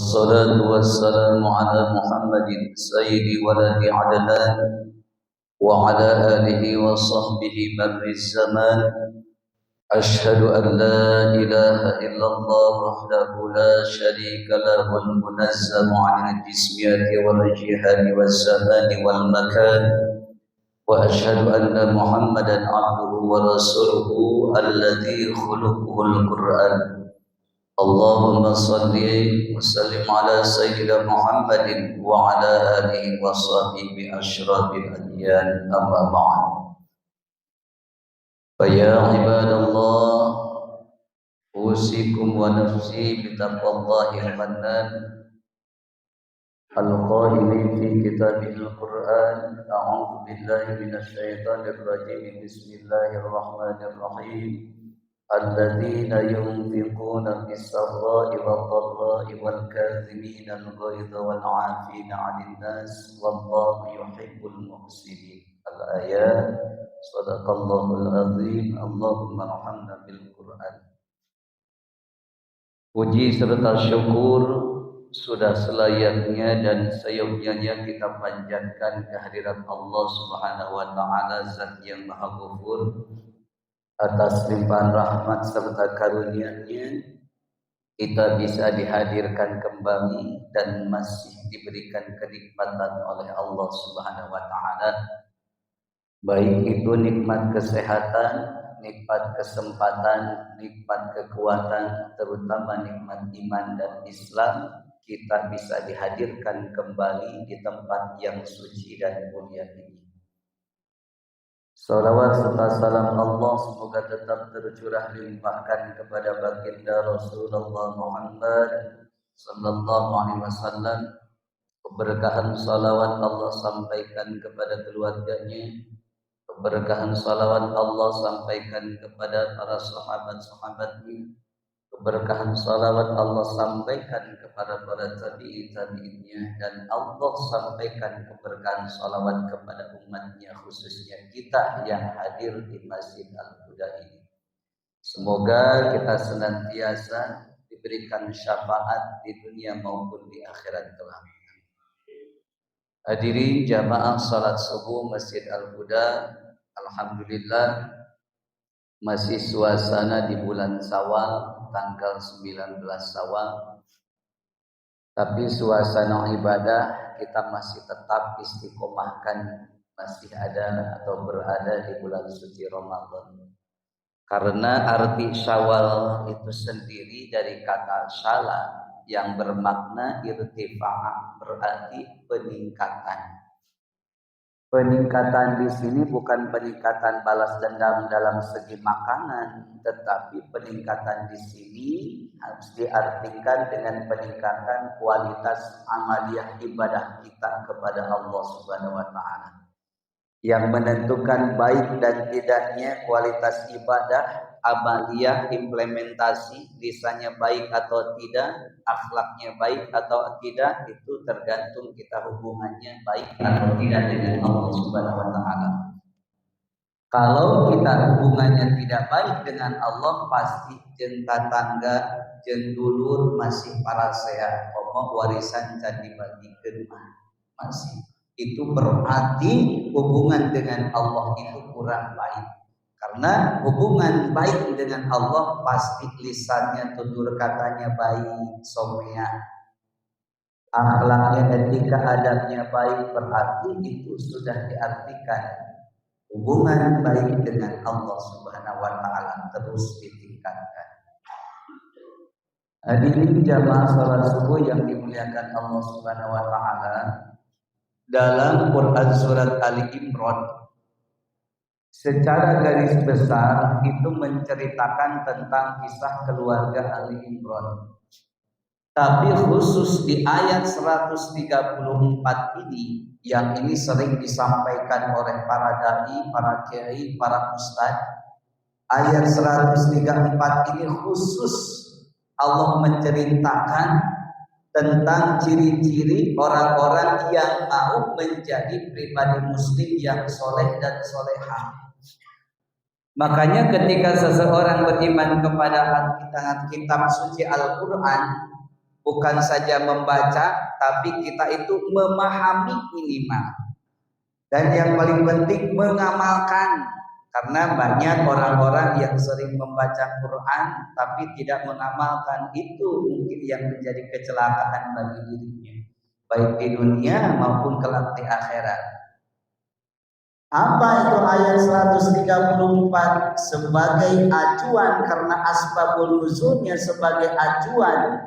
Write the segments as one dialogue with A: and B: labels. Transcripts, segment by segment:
A: الصلاة والسلام على محمد سيد ولد عدنان وعلى آله وصحبه مر الزمان. أشهد أن لا إله إلا الله وحده لا شريك له المنزه عن الجسميات والجهاد والزمان والمكان. وأشهد أن محمدا عبده ورسوله الذي خلقه القرآن. اللهم صل وسلم على سيدنا محمد وعلى آله وصحبه أشرف الأديان. أما بعد، فيا عباد الله، أوصيكم ونفسي بتقوى الله المنان القائل في كتابه القرآن: أعوذ بالله من الشيطان الرجيم، بسم الله الرحمن الرحيم. الذين ينفقون في السراء والضراء والكاظمين الغيظ والعافين عن الناس والله يحب المحسنين. الآيات. صدق الله العظيم. اللهم ارحمنا بالقرآن. Puji serta syukur sudah selayaknya dan seyogyanya kita panjatkan kehadirat Allah Subhanahu wa taala, Zat yang Maha Ghafur, atas limpahan rahmat serta karunia-Nya kita bisa dihadirkan kembali dan masih diberikan kenikmatan oleh Allah Subhanahu wa taala, baik itu nikmat kesehatan, nikmat kesempatan, nikmat kekuatan, terutama nikmat iman dan Islam. Kita bisa dihadirkan kembali di tempat yang suci dan mulia ini. Salawat serta salam Allah semoga tetap tercurah limpahkan kepada baginda Rasulullah Muhammad sallallahu alaihi wasallam. Keberkahan salawat Allah sampaikan kepada keluarganya, keberkahan salawat Allah sampaikan kepada para sahabat-sahabatnya, keberkahan salawat Allah sampaikan kepada para tabi'in-tabi'innya, dan Allah sampaikan keberkahan salawat kepada umatnya, khususnya kita yang hadir di Masjid Al-Huda ini. Semoga kita senantiasa diberikan syafaat di dunia maupun di akhirat kelak. Hadirin jamaah salat subuh Masjid Al-Huda, alhamdulillah masih suasana di bulan Syawal, tanggal 19 Syawal. Tapi suasana ibadah kita masih tetap istiqomahkan, masih ada atau berada di bulan suci Ramadan. Karena arti Syawal itu sendiri dari kata syala yang bermakna irtifa', berarti peningkatan. Peningkatan di sini bukan peningkatan balas dendam dalam segi makanan, tetapi peningkatan di sini harus diartikan dengan peningkatan kualitas amaliyah ibadah kita kepada Allah Subhanahu wa taala. Yang menentukan baik dan tidaknya kualitas ibadah, amaliyah, implementasi, lisannya baik atau tidak, akhlaknya baik atau tidak, itu tergantung kita hubungannya baik atau tidak dengan Allah Subhanahu wa taala. Kalau kita hubungannya tidak baik dengan Allah, pasti jeung tatangga, jeung dulur masih parasea, komo warisan can dibagikeun masih. Itu berarti hubungan dengan Allah itu kurang baik. Karena hubungan baik dengan Allah pasti lisannya, tutur katanya baik, somea, akhlaknya, etika, adabnya baik, berarti itu sudah diartikan hubungan baik dengan Allah Subhanahu wa taala terus ditingkatkan. Hadirin jamaah salat subuh yang dimuliakan Allah Subhanahu wa taala, dalam Quran surat Ali Imran secara garis besar itu menceritakan tentang kisah keluarga Ali Imran. Tapi khusus di ayat 134 ini, yang ini sering disampaikan oleh para dai, para kiai, para ustadz. Ayat 134 ini khusus Allah menceritakan tentang ciri-ciri orang-orang yang mau menjadi pribadi muslim yang soleh dan solehah. Makanya ketika seseorang beriman kepada kitab suci Al-Quran, bukan saja membaca, tapi kita itu memahami minimal. Dan yang paling penting mengamalkan, karena banyak orang-orang yang sering membaca Quran tapi tidak mengamalkan, itu mungkin yang menjadi kecelakaan bagi dirinya, baik di dunia maupun kelak di akhirat. Apa itu ayat 134 sebagai acuan, karena asbabul nuzulnya sebagai acuan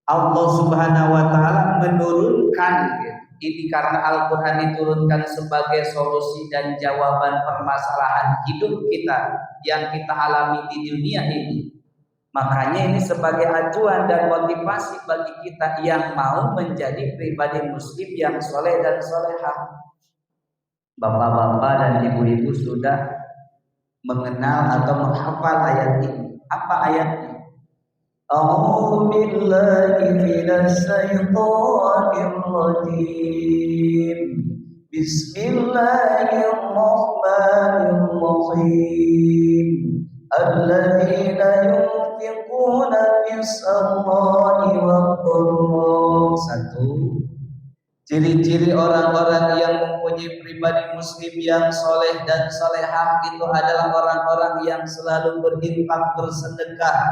A: Allah Subhanahu wa taala menurunkan ini, karena Al-Qur'an diturunkan sebagai solusi dan jawaban permasalahan hidup kita yang kita alami di dunia ini. Makanya ini sebagai acuan dan motivasi bagi kita yang mau menjadi pribadi muslim yang soleh dan solehah. Bapak-bapak dan ibu-ibu sudah mengenal atau menghafal ayat ini. Apa ayatnya? A'udzu billahi minasy syaithanir rajim. Bismillahirrahmanirrahim. Alladzina yunfiquna fis-sarra'i wad-dharra. Satu. Ciri-ciri orang-orang yang mempunyai pribadi muslim yang soleh dan solehah itu adalah orang-orang yang selalu berinfak, bersedekah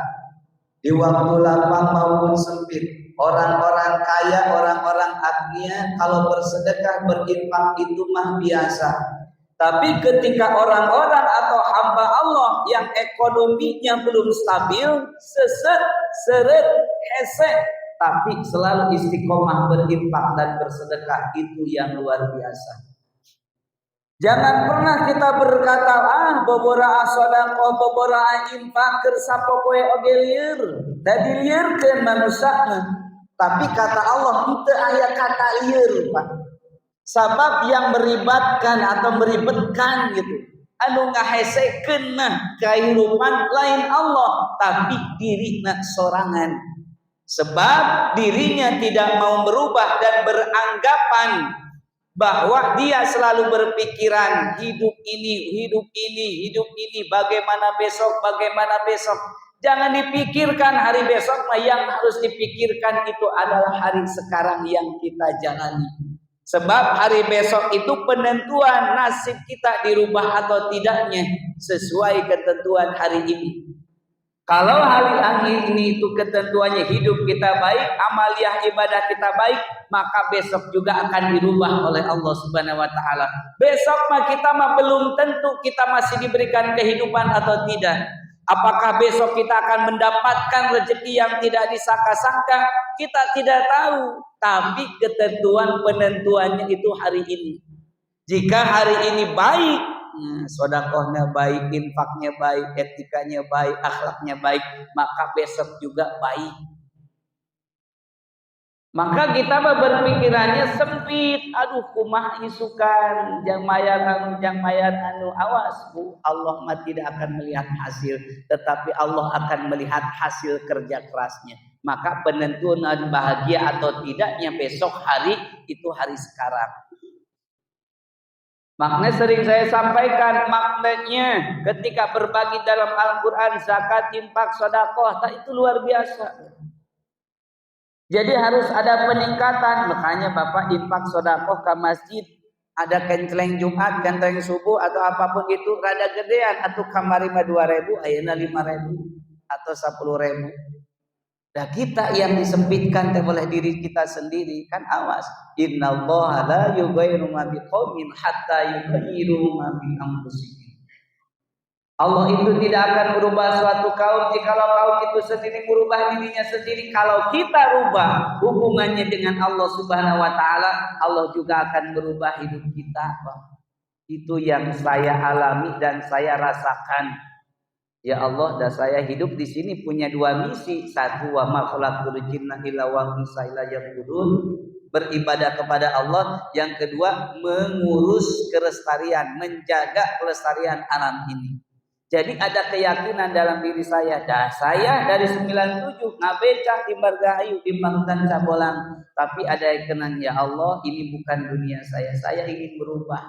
A: di waktu lapang maupun sempit. Orang-orang kaya, orang-orang agnia, kalau bersedekah berinfak itu mah biasa. Tapi ketika orang-orang atau hamba Allah yang ekonominya belum stabil, seset, seret, hesek, tapi selalu istiqomah berinfak dan bersedekah, itu yang luar biasa. Jangan pernah kita berkata, bobora sodaqah, bobora infak, kersapo poe oge lieur, dadi liurkeun manusia. Tapi kata Allah, itu aya kata lieur, Pak. Sabab yang meribatkan atau meribetkan gitu. Anu ngahesekeun kehidupan lain Allah, tapi dirina sorangan. Sebab dirinya tidak mau berubah dan beranggapan bahwa dia selalu berpikiran hidup ini, bagaimana besok. Jangan dipikirkan hari besok, yang harus dipikirkan itu adalah hari sekarang yang kita jalani. Sebab hari besok itu penentuan nasib kita dirubah atau tidaknya sesuai ketentuan hari ini. Kalau hari ini itu ketentuannya hidup kita baik, amaliyah ibadah kita baik, maka besok juga akan dirubah oleh Allah Subhanahu wa taala. Besok kita belum tentu kita masih diberikan kehidupan atau tidak. Apakah besok kita akan mendapatkan rezeki yang tidak disangka-sangka? Kita tidak tahu. Tapi ketentuan penentuannya itu hari ini. Jika hari ini baik, sedekahnya baik, infaknya baik, etikanya baik, akhlaknya baik, maka besok juga baik. Maka kita berpikirannya sempit, kumaha isukan, jang mayar anu, awas Bu, Allah mah tidak akan melihat hasil, tetapi Allah akan melihat hasil kerja kerasnya. Maka penentuan bahagia atau tidaknya besok hari itu hari sekarang. Makna sering saya sampaikan, maknanya ketika berbagi dalam Al-Quran, zakat, infak, sedekah, itu luar biasa. Jadi harus ada peningkatan. Makanya Bapak infak sedekah ke masjid, ada kenceleng Jumat, kenceleng subuh atau apapun itu rada gedean, atau kamari 2.000, ayeuna 5.000 atau 10.000. Nah kita yang disempitkan oleh diri kita sendiri, kan awas. Innallaha la yughayyiru ma biqaumin hatta yughayyiru ma bi anfusihim. Allah itu tidak akan merubah suatu kaum jikalau kaum itu sendiri merubah dirinya sendiri. Kalau kita rubah hubungannya dengan Allah Subhanahu wa taala, Allah juga akan merubah hidup kita. Itu yang saya alami dan saya rasakan. Ya Allah, dan saya hidup di sini punya dua misi. Satu, wa ma khalaqtul jinna illa wal insa illa liya'budun, beribadah kepada Allah. Yang kedua, mengurus kelestarian, menjaga kelestarian alam ini. Jadi ada keyakinan dalam diri saya. Saya dari 97 ngabeca di Margahayu, di Bangtan Cabolang. Tapi ada yang kenang, ya Allah, ini bukan dunia saya. Saya ingin berubah.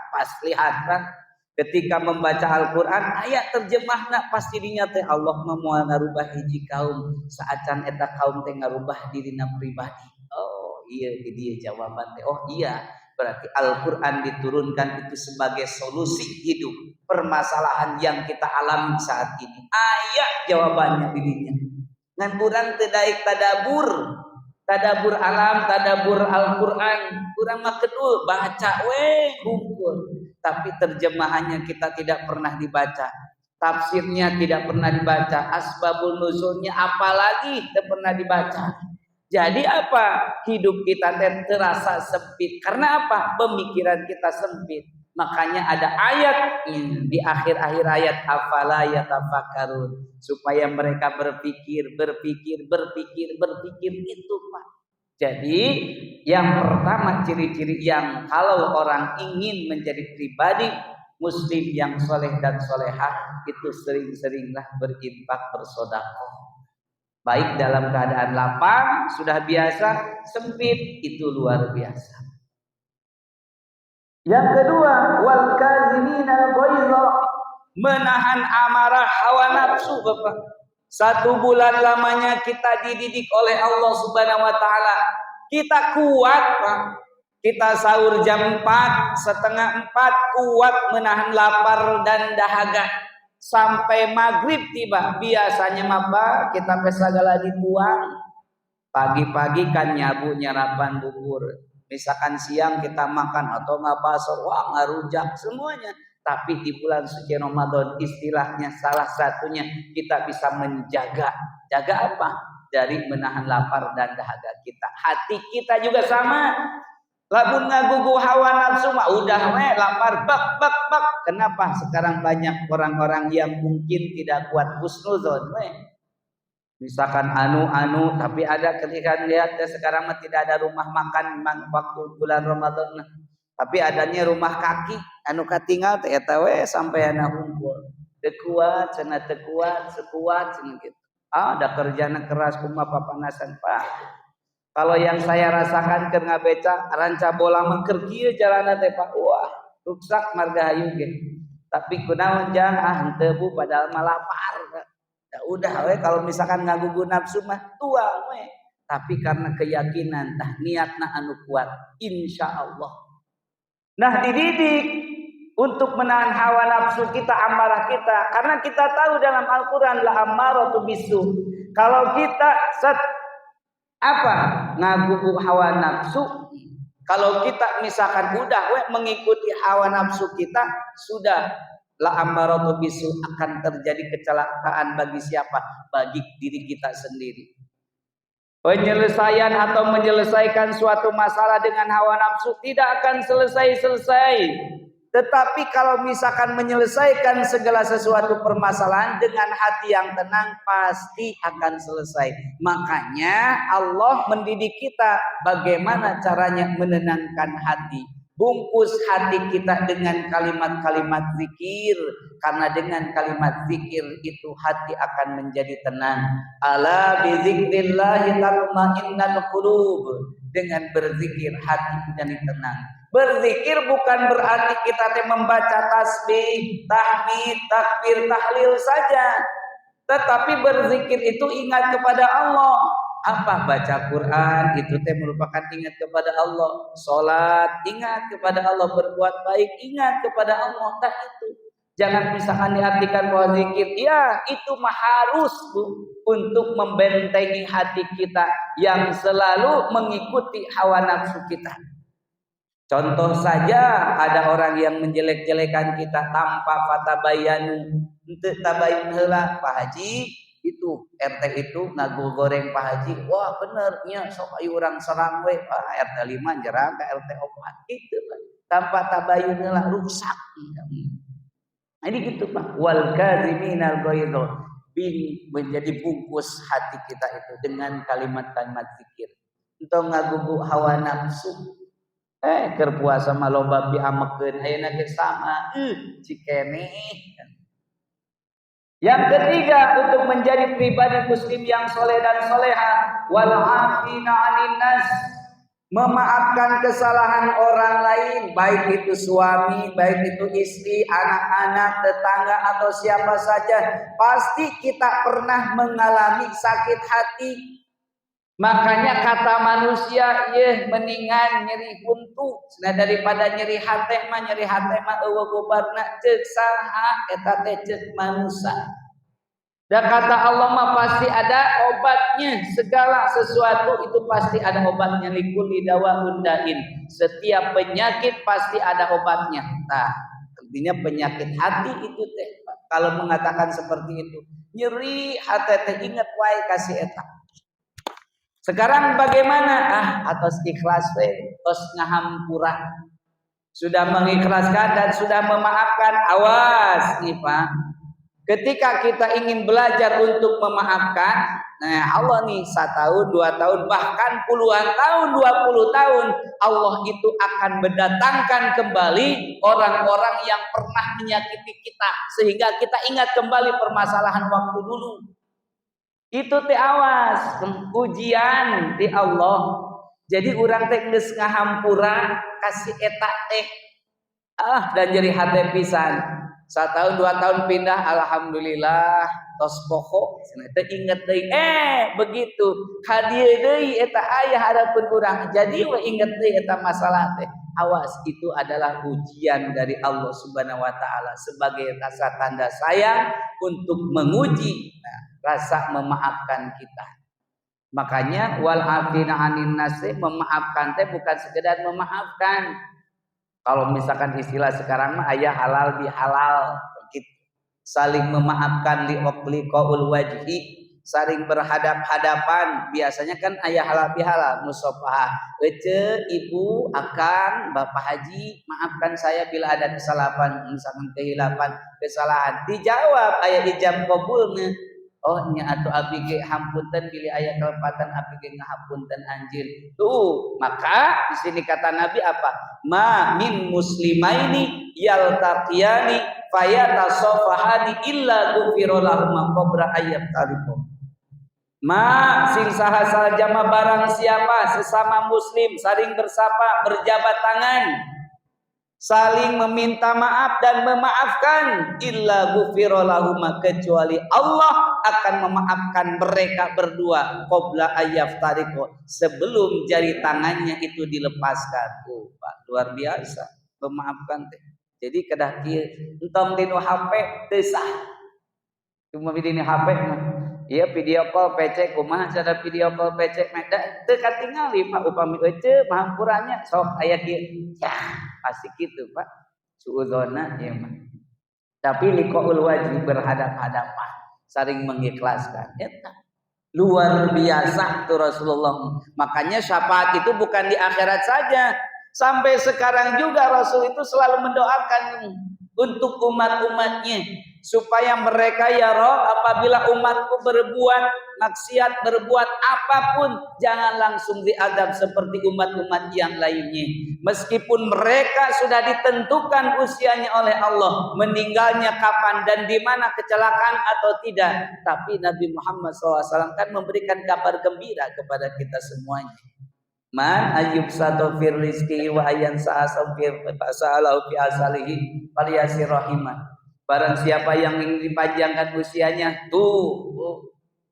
A: Pas lihat kan. Ketika membaca Al-Quran, ayat terjemahna pasti dinya teh Allah mau ngarubah hiji kaum saacan eta kaum teh ngarubah dirina pribadi. Oh iya, dia jawaban teh. Oh iya, berarti Al-Quran diturunkan itu sebagai solusi hidup permasalahan yang kita alami saat ini. Ayat jawabannya dirinya. Ngan urang teu daek tadabur alam, tadabur Al-Quran. Urang mah kedul baca hungkul. Tapi terjemahannya kita tidak pernah dibaca. Tafsirnya tidak pernah dibaca. Asbabul nuzulnya apalagi tidak pernah dibaca. Jadi apa? Hidup kita terasa sempit. Karena apa? Pemikiran kita sempit. Makanya ada ayat di akhir-akhir ayat afala yatafakkarun, supaya mereka berpikir itu, Pak. Jadi yang pertama ciri-ciri yang kalau orang ingin menjadi pribadi muslim yang soleh dan solehah itu sering-seringlah berinfak bersedekah. Baik dalam keadaan lapang sudah biasa, sempit itu luar biasa. Yang kedua, wal kaziminal ghaidha, menahan amarah hawa nafsu, Bapak. 1 bulan lamanya kita dididik oleh Allah Subhanahu wa taala. Kita kuat, Pak. Kita sahur jam 4, setengah 4 kuat menahan lapar dan dahaga sampai maghrib tiba. Biasanya apa? Kita segala dituang. Pagi-pagi kan nyabu nyarapan bubur. Misalkan siang kita makan atau ngabasor, wah ngarujak semuanya. Tapi di bulan suci Ramadan istilahnya salah satunya kita bisa menjaga. Jaga apa? Dari menahan lapar dan dahaga kita. Hati kita juga sama. Labun ngagugu hawa nafsu mah udah lapar bak. Kenapa sekarang banyak orang-orang yang mungkin tidak kuat husnuzon misalkan anu tapi ada ketika lihat sekarang mah tidak ada rumah makan memang waktu bulan Ramadan, tapi adanya rumah kaki anu katinggal teh eta we sampai ana hungkul teu kuat cenah teu kuat sekuat cenah kitu. Ada kerjana keras kumaha papanasan, Pak. Kalau yang saya rasakan keur ngabeca ranca bola mah keur kieu jalanna teh, Pak. Wah, ruksak margahayu ge. Tapi kunaon jang henteu bu padahal mah lapar. Ya udah we kalau misalkan ngagugu nafsu mah tuang we. Tapi karena keyakinan tah niatna anu kuat insyaallah. Nah, dididik untuk menahan hawa nafsu kita, amarah kita, karena kita tahu dalam Al-Qur'an la ammaratu bisu. Kalau kita ngagugu hawa nafsu, kalau kita misalkan udah mengikuti hawa nafsu kita, sudah la ammaratu bisu, akan terjadi kecelakaan bagi siapa? Bagi diri kita sendiri. Penyelesaian atau menyelesaikan suatu masalah dengan hawa nafsu tidak akan selesai. Tetapi kalau misalkan menyelesaikan segala sesuatu permasalahan dengan hati yang tenang, pasti akan selesai. Makanya Allah mendidik kita bagaimana caranya menenangkan hati. Bungkus hati kita dengan kalimat-kalimat zikir, karena dengan kalimat zikir itu hati akan menjadi tenang. Ala bi dzikrillahi tatma'innul qulub. Dengan berzikir hati menjadi tenang. Berzikir bukan berarti kita membaca tasbih, tahmid, takbir, tahlil saja. Tetapi berzikir itu ingat kepada Allah. Apa? Baca Quran itu merupakan ingat kepada Allah. Salat ingat kepada Allah, berbuat baik ingat kepada Allah. Nah itu. Jangan misalkan diartikan bahwa zikir, ya itu mah harus Bu, untuk membentengi hati kita yang selalu mengikuti hawa nafsu kita. Contoh saja ada orang yang menjelek-jelekan kita tanpa fatabayanu, henteu tabayun heula Pak Haji itu RT itu ngagu goreng Pak Haji, wah bener nya sok aya urang serang we Pak RT 5 jerang ka RT 4 itu tanpa tabayun heula rusak. Jadi gitu Pak, wal kaziminal ghaidha, menjadi bungkus hati kita itu dengan kalimat-kalimat zikir. Entong ngagugu hawa nafsu. Keur puasa mah loba piamekeun ayeuna ge sama cikene. Yang ketiga, untuk menjadi pribadi muslim yang soleh dan soleha, wal afina 'anil nas, memaafkan kesalahan orang lain, baik itu suami, baik itu istri, anak-anak, tetangga atau siapa saja. Pasti kita pernah mengalami sakit hati. Makanya kata manusia, mendingan nyeri huntu daripada nyeri hati mah eueuh gobarna ceuk saha eta teh ceuk manusia. Dan kata Allah mah pasti ada obatnya. Segala sesuatu itu pasti ada obatnya. Likulli dawaun dain. Setiap penyakit pasti ada obatnya. Nah, artinya penyakit hati itu teh. Kalau mengatakan seperti itu, nyeri hati teh ingat wae kasih eta. Sekarang bagaimana? Atos ikhlas we, tos ngahampura. Sudah mengikhlaskan dan sudah memaafkan. Awas nih Pak. Ketika kita ingin belajar untuk memaafkan, nah Allah nih 1 tahun, 2 tahun, bahkan puluhan tahun, 20 tahun, Allah itu akan mendatangkan kembali orang-orang yang pernah menyakiti kita, sehingga kita ingat kembali permasalahan waktu dulu. Itu teh awas, ujian di Allah. Jadi orang teh geus ngahampura kasih eta teh. Dan jadi hati pisan. 1 tahun 2 tahun pindah, alhamdulillah tos pokok cenah inget deui begitu hadieu deui eta aya harapan urang jadi we inget deui eta masalah teh. Awas, itu adalah ujian dari Allah Subhanahu wa taala sebagai rasa tanda sayang untuk menguji rasa memaafkan kita. Makanya wal afina anin nasi, memaafkan teh bukan sekedar memaafkan. Kalau misalkan istilah sekarang mah aya halal bihalal gitu. Saling memaafkan liqaul wajhi, saling berhadap-hadapan. Biasanya kan aya halal bihalal, musafahah. Ibu, akang, bapak haji, maafkan saya bila ada kesalahan, misalkan kehilapan, kesalahan. Dijawab aya ijab qabulna. Oh nya atuh abdi ge hampunten pilih aya kelepatan abdi ge ngahampunten anjeun. Tuh, maka di sini kata Nabi apa? Ma min muslimaini yaltaqiyani fayatasafahani illa ghufira lahum qabra ayyat tariqum. Ma sing saha salajama barang siapa sesama muslim saling bersapa, berjabat tangan, saling meminta maaf dan memaafkan, illa ghufira lahum, kecuali Allah akan memaafkan mereka berdua qabla ayyaftariqu, sebelum jari tangannya itu dilepaskan. Tuh Pak, luar biasa memaafkan teh. Jadi kedah kieu entom dinu HP teu sah. Cuma dinu HP mah ieu video call PC kumaha cara video call PC mah teu katingali Pak, upami euceuk mahampuranya sok aya kieu. Ya, pasti kitu Pak. Suudzona ieu mah. Tapi liqaul wajhi, berhadap-hadapan, saling mengikhlaskan. Eta luar biasa tuh Rasulullah. Makanya syafaat itu bukan di akhirat saja, sampai sekarang juga Rasul itu selalu mendoakan untuk umat-umatnya supaya mereka ya Rabb, apabila umatku berbuat maksiat, berbuat apapun, jangan langsung diazab seperti umat-umat yang lainnya. Meskipun mereka sudah ditentukan usianya oleh Allah, meninggalnya kapan dan di mana, kecelakaan atau tidak, tapi Nabi Muhammad SAW kan memberikan kabar gembira kepada kita semuanya. Man ayyub satu fir rizki wa ayyan sa'asafir fasa'alahu fi asalihi faliyasir rahimah. Barang siapa yang ingin dipanjangkan usianya, tuh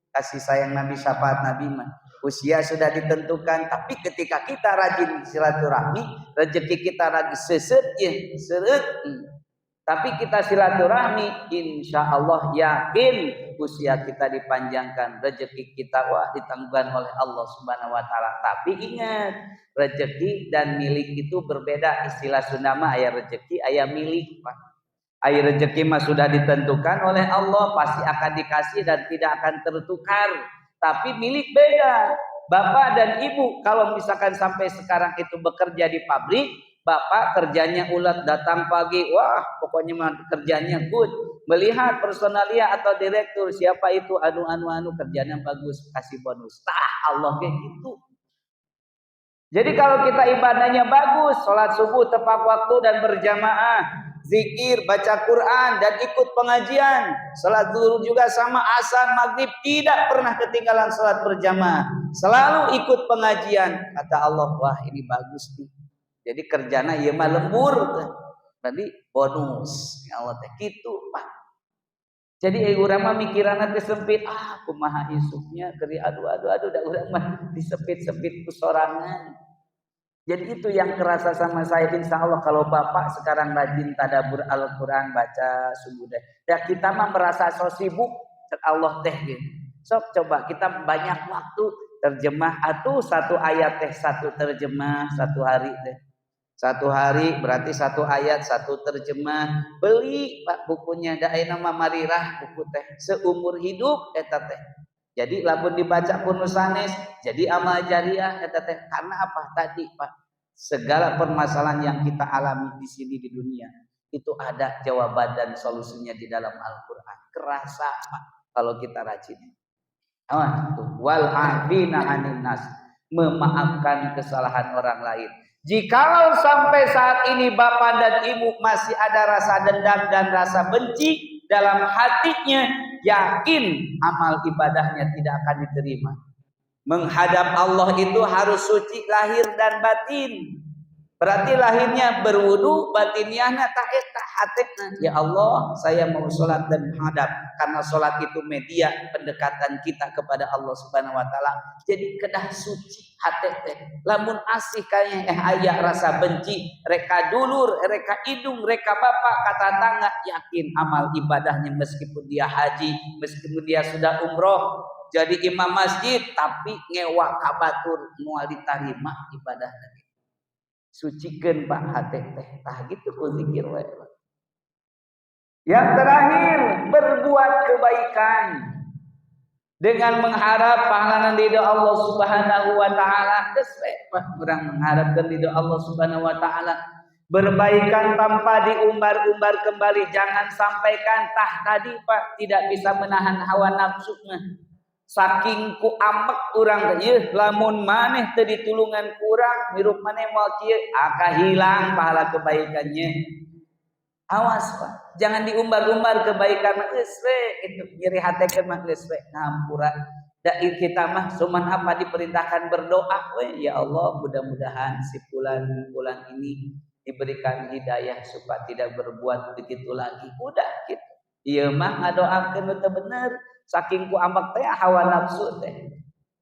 A: kasih sayang Nabi, syafaat Nabi mah. Usia sudah ditentukan, tapi ketika kita rajin silaturahmi, rezeki kita lagi seret. Tapi kita silaturahmi, insya Allah yakin usia kita dipanjangkan, rezeki kita ditangguhkan oleh Allah Subhanahu Wa Taala. Tapi ingat, rezeki dan milik itu berbeda. Istilah Sunda mah aya rezeki, aya milik, Pak. Air rezeki mah sudah ditentukan oleh Allah, pasti akan dikasih dan tidak akan tertukar. Tapi milik beda. Bapak dan ibu kalau misalkan sampai sekarang itu bekerja di pabrik, bapak kerjanya ulat, datang pagi, wah pokoknya mah kerjanya good. Melihat personalia atau direktur, siapa itu anu kerjanya bagus, kasih bonus. Allah kayak gitu. Jadi kalau kita ibadahnya bagus, sholat subuh tepat waktu dan berjamaah, zikir, baca Quran, dan ikut pengajian. Salat zuhur juga sama, asar, maghrib tidak pernah ketinggalan salat berjamaah. Selalu ikut pengajian. Kata Allah, wah ini bagus nih. Jadi kerjana ieu mah lembur. Tadi bonus. Ya Allah teh kitu, Pak. Jadi urang mah mikiranna teh sempit, kumaha isuknya keri aduh da urang mah disepit-sepit ku sorangan. Jadi itu yang kerasa sama saya. Insya Allah kalau Bapak sekarang rajin tadabbur Al-Quran, baca subuh deh. Ya kita mah merasa so sibuk, Allah teh gitu. Sok coba kita banyak waktu terjemah atau satu ayat teh satu terjemah satu hari deh. Satu hari berarti satu ayat satu terjemah. Beli Pak bukunya, daena mah marirah buku teh seumur hidup eta teh. Jadi lamun dibaca pun sanes jadi amal jariah eta teh. Karena apa tadi Pak? Segala permasalahan yang kita alami di sini di dunia itu ada jawaban dan solusinya di dalam Al-Qur'an. Kerasa Pak kalau kita rajin. Wal afina 'anil nas, memaafkan kesalahan orang lain. Jikalau sampai saat ini bapak dan ibu masih ada rasa dendam dan rasa benci dalam hatinya, yakin amal ibadahnya tidak akan diterima. Menghadap Allah itu harus suci lahir dan batin. Berarti lahirnya berwudu, batinnya tak eta hatena. Ya Allah, saya mau sholat dan menghadap, karena sholat itu media pendekatan kita kepada Allah Subhanahu Wa Taala. Jadi kedah suci hati teh. Lamun asih kayaknya aya rasa benci, reka dulur, reka idung, reka bapak kata tangga, yakin amal ibadahnya meskipun dia haji, meskipun dia sudah umroh, jadi imam masjid, tapi ngewa kabatur moal diterima ibadahnya. Sucikan Pak hati teh, tah gitu ku zikir we. Yang terakhir, berbuat kebaikan dengan mengharap pahala ridho Allah Subhanahu Wa Taala. Geus we Pak, urang mengharapkan ridho Allah Subhanahu Wa Taala. Berbaikan tanpa diumbar-umbar kembali, jangan sampaikan tah tadi Pak tidak bisa menahan hawa nafsunya. Saking ku ambek urang teh, lamun maneh teu ditulungan kurang, mirup maneh moal kieu, hilang pahala kebaikannya. Awas Pak, jangan diumbar-umbar kebaikan mah geus we, kitu nyeri hatekeun mah geus we, ngahampura. Da kita mah cuman apa diperintahkan berdoa we, ya Allah mudah-mudahan si fulan ini diberikan hidayah supaya tidak berbuat begitu lagi. Udah gitu. Ieu mah ngadoakeun teu bener. Saking ku ambek teh hawa nafsu teh.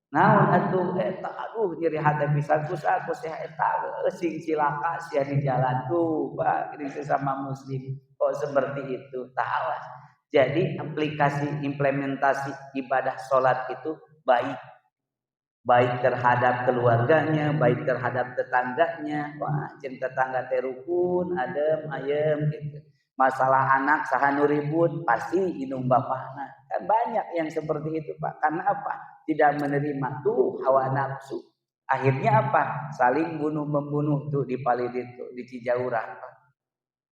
A: Naon atuh eta aduh nyeri hati pisan ku eta sing cilaka sia di jalan tuh Pak ini sesama muslim kok seperti itu tawas. Jadi aplikasi implementasi ibadah salat itu baik terhadap keluarganya, baik terhadap tetangganya. Wah, jeung tetangga teh rukun, adem, ayem gitu. Masalah anak saha nu ribut pasti indung bapakna. Kan banyak yang seperti itu Pak. Karena apa? Tidak menerima tuh hawa nafsu. Akhirnya apa? Saling bunuh-membunuh tuh di Palidit tuh di Cijaurah Pak.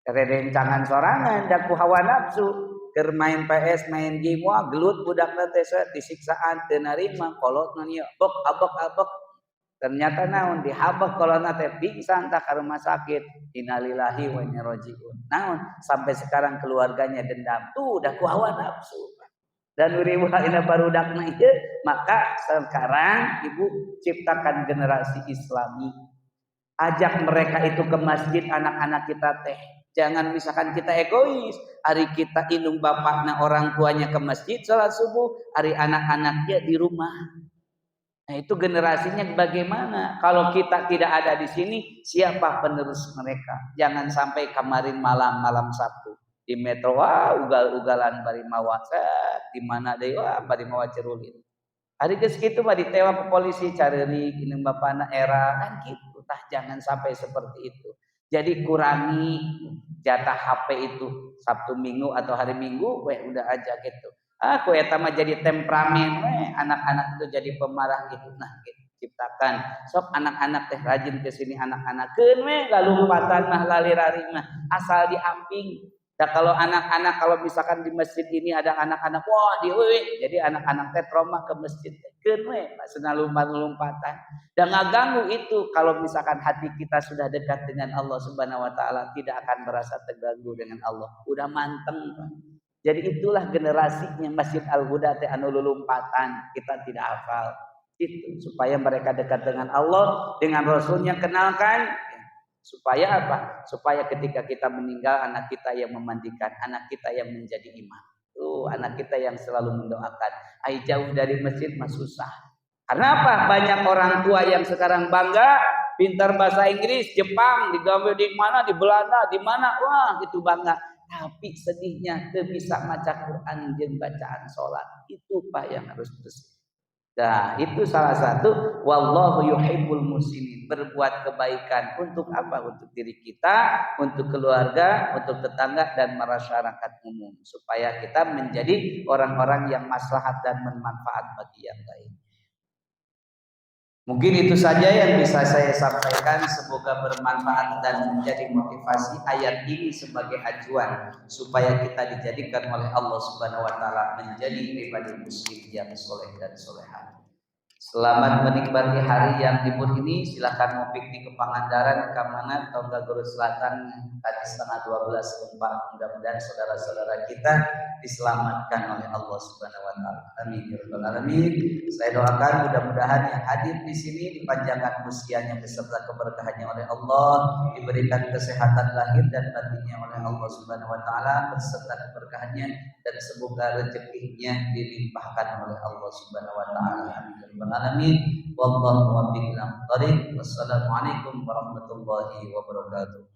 A: Kerencangan sorangan daku hawa nafsu. Keur main PS, main game, wah gelut budakna teh disiksaan teu narima kolotna nya abek. Ternyata naon dihabek kolotna teh pingsan tah ka rumah sakit. Innalillahi wa inna rajiun. Naon sampai sekarang keluarganya dendam. Tuh udah ku hawa nafsu. Dan uriwa ina barudakna ieu, maka sekarang Ibu ciptakan generasi Islami. Ajak mereka itu ke masjid anak-anak kita teh. Jangan misalkan kita egois, hari kita indung bapakna orang tuanya ke masjid salat subuh, hari anak-anaknya di rumah. Nah itu generasinya bagaimana? Kalau kita tidak ada di sini, siapa penerus mereka? Jangan sampai kemarin malam Sabtu di Metro ugal-ugalan bari mawa di mana deui bari mawa cerulin. Hari geus kitu mah ditewa ke polisi careurik indung bapana era kan gitu. Tah jangan sampai seperti itu. Jadi kurangi jatah HP itu Sabtu Minggu atau hari Minggu, udah aja gitu. Aku eta mah jadi temperamen, anak-anak itu jadi pemarah gitu. Nah, gitu, ciptakan. Sok anak-anak teh rajin ke sini anak-anakeun lalu lompatan mah lalirari mah asal diamping. Nah, kalau anak-anak kalau misalkan di masjid ini ada anak-anak, wah diuwi, jadi anak-anak teh trauma ke masjid, keun we, maksudna lompat-lompatan. Dan ngaganggu itu kalau misalkan hati kita sudah dekat dengan Allah Subhanahu wa taala, tidak akan merasa terganggu dengan Allah. Udah manteng. Jadi itulah generasinya Masjid Al-Huda teh anu lulumpatan, kita tidak hafal. Itu supaya mereka dekat dengan Allah, dengan Rasulnya kenalkan. Supaya apa? Supaya ketika kita meninggal, anak kita yang memandikan, anak kita yang menjadi imam. Anak kita yang selalu mendoakan. Ai jauh dari masjid mah susah. Karena apa? Banyak orang tua yang sekarang bangga, pintar bahasa Inggris, Jepang, digambar di mana, di Belanda, di mana, wah gitu bangga. Tapi sedihnya tidak bisa baca Quran dan bacaan sholat. Itu Pak yang harus bersih. Nah, itu salah satu wallahu yuhibbul muslimin, berbuat kebaikan untuk apa? Untuk diri kita, untuk keluarga, untuk tetangga dan masyarakat umum supaya kita menjadi orang-orang yang maslahat dan bermanfaat bagi yang lain. Mungkin itu saja yang bisa saya sampaikan, semoga bermanfaat dan menjadi motivasi ayat ini sebagai acuan supaya kita dijadikan oleh Allah Subhanahu wa taala menjadi pribadi muslim yang soleh dan soleha. Selamat menikmati hari yang libur ini. Silakan mau piknik ke Pangandaran, Kamangan, Tonggaguru Selatan tadi setengah 12 Pak. Mudah-mudahan saudara-saudara kita diselamatkan oleh Allah Subhanahu wa taala. Amin ya rabbal alamin. Saya doakan mudah-mudahan yang hadir di sini dipanjangkan usianya beserta keberkahannya oleh Allah, diberikan kesehatan lahir dan batinnya oleh Allah Subhanahu wa taala beserta keberkahannya, dan semoga rezekinya dilimpahkan oleh Allah Subhanahu wa taala. Amin. Alamin. Wallahu muwaffiq ila thoriq. Wassalamualaikum warahmatullahi wabarakatuh.